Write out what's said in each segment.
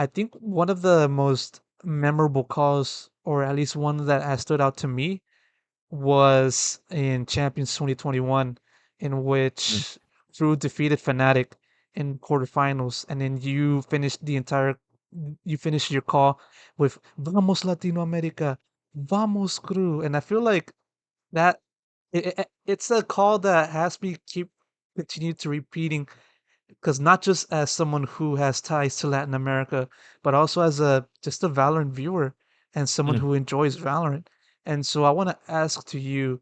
I think one of the most memorable calls, or at least one that has stood out to me, was in Champions 2021, in Mm. which Drew defeated Fnatic in quarterfinals, and then you finished your call with "Vamos Latinoamérica, vamos Crew," and I feel like that it's a call that has to be keep continue to repeating because not just as someone who has ties to Latin America, but also as a just a Valorant viewer and someone Mm. who enjoys Valorant. And so I want to ask to you,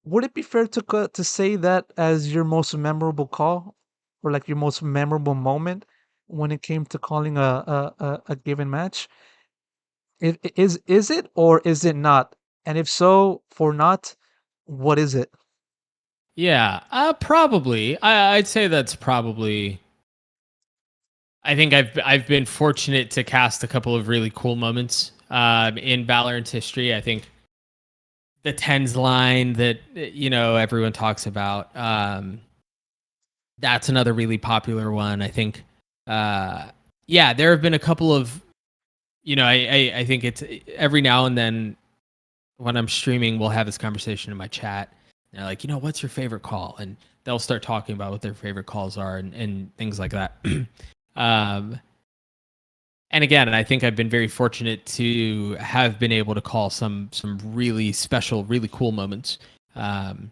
would it be fair to say that as your most memorable call or like your most memorable moment when it came to calling a given match? Is it or is it not? And if so, for not, what is it? Yeah, probably. I'd say that's probably. I think I've been fortunate to cast a couple of really cool moments in Valorant history. I think the tens line that everyone talks about. That's another really popular one. I think. Yeah, there have been a couple of. I think it's every now and then when I'm streaming, we'll have this conversation in my chat. They're like, what's your favorite call? And they'll start talking about what their favorite calls are and things like that. um, and again, I think I've been very fortunate to have been able to call some really special, really cool moments um,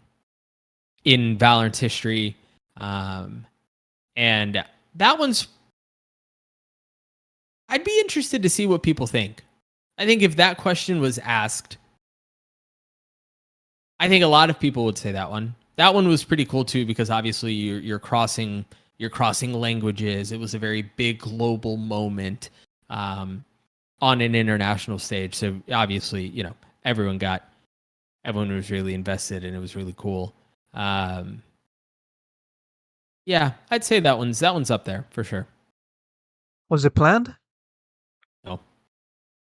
in Valorant's history. Um, and that one's, I'd be interested to see what people think. I think if that question was asked, I think a lot of people would say that one. That one was pretty cool too because obviously you're crossing languages. It was a very big global moment um, on an international stage. So obviously, everyone was really invested and it was really cool. Um, yeah, I'd say that one's up there for sure. Was it planned? No,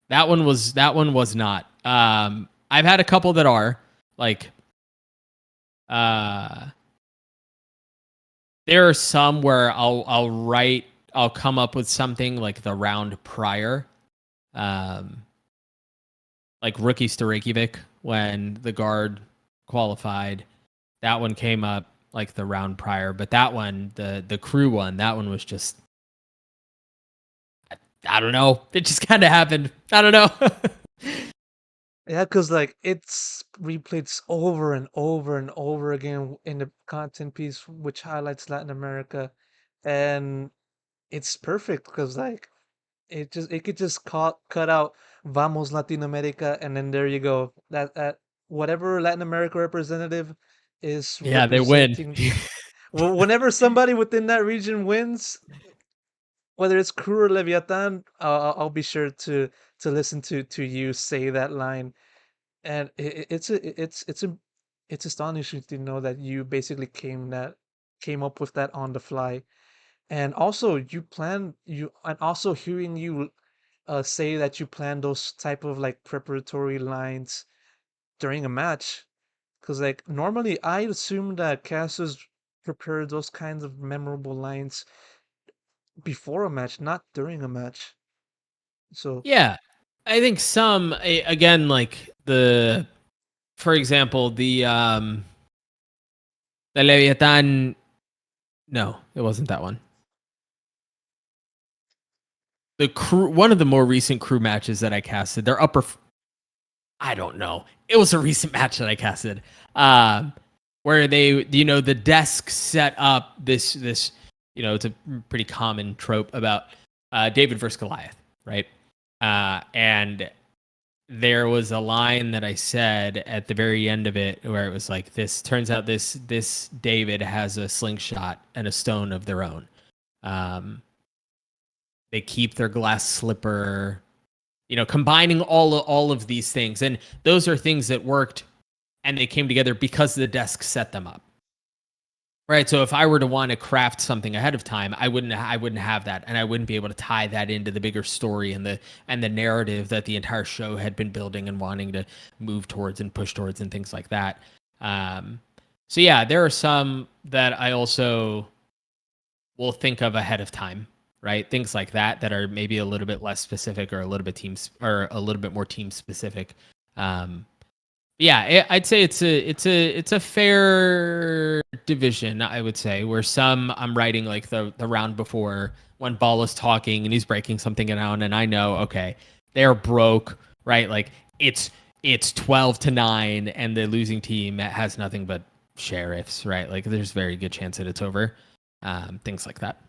that one was not. I've had a couple that are like uh there are some where I'll come up with something like the round prior, um, like rookies to Reykjavik when the guard qualified. That one came up like the round prior, but that one, the crew one, that one was just I don't know. It just kind of happened. I don't know. Yeah, because like it's replayed over and over and over again in the content piece, which highlights Latin America, and it's perfect because like it could just cut out "Vamos Latinoamérica" and then there you go. That whatever Latin America representative is Yeah, they win. representing. Whenever somebody within that region wins, whether it's Crew or Leviathan, I'll be sure to listen to you say that line. And it's astonishing to know that you basically came up with that on the fly. And also and also hearing you say that you plan those type of like preparatory lines during a match. Because like normally I assume that casters prepare those kinds of memorable lines before a match, not during a match. So Yeah, I think again like for example the Leviathan. No, it wasn't that one. The crew, one of the more recent crew matches that I casted, their upper, I don't know. It was a recent match that I casted, where the desk set up this, it's a pretty common trope about David versus Goliath, right? And there was a line that I said at the very end of it where it was like, this turns out this David has a slingshot and a stone of their own. Um, they keep their glass slipper, combining all of these things. And those are things that worked and they came together because the desk set them up. Right. So if I were to want to craft something ahead of time, I wouldn't have that and I wouldn't be able to tie that into the bigger story and the narrative that the entire show had been building and wanting to move towards and push towards and things like that. Um, so yeah, there are some that I also will think of ahead of time, right? Things like that that are maybe a little bit less specific or a little bit or a little bit more team specific. Um, yeah, I'd say it's a fair division. I would say where some I'm writing like the round before when Ball is talking and he's breaking something down, and I know okay they're broke, right? Like it's 12-9, and the losing team has nothing but sheriffs, right? Like there's very good chance that it's over. Things like that.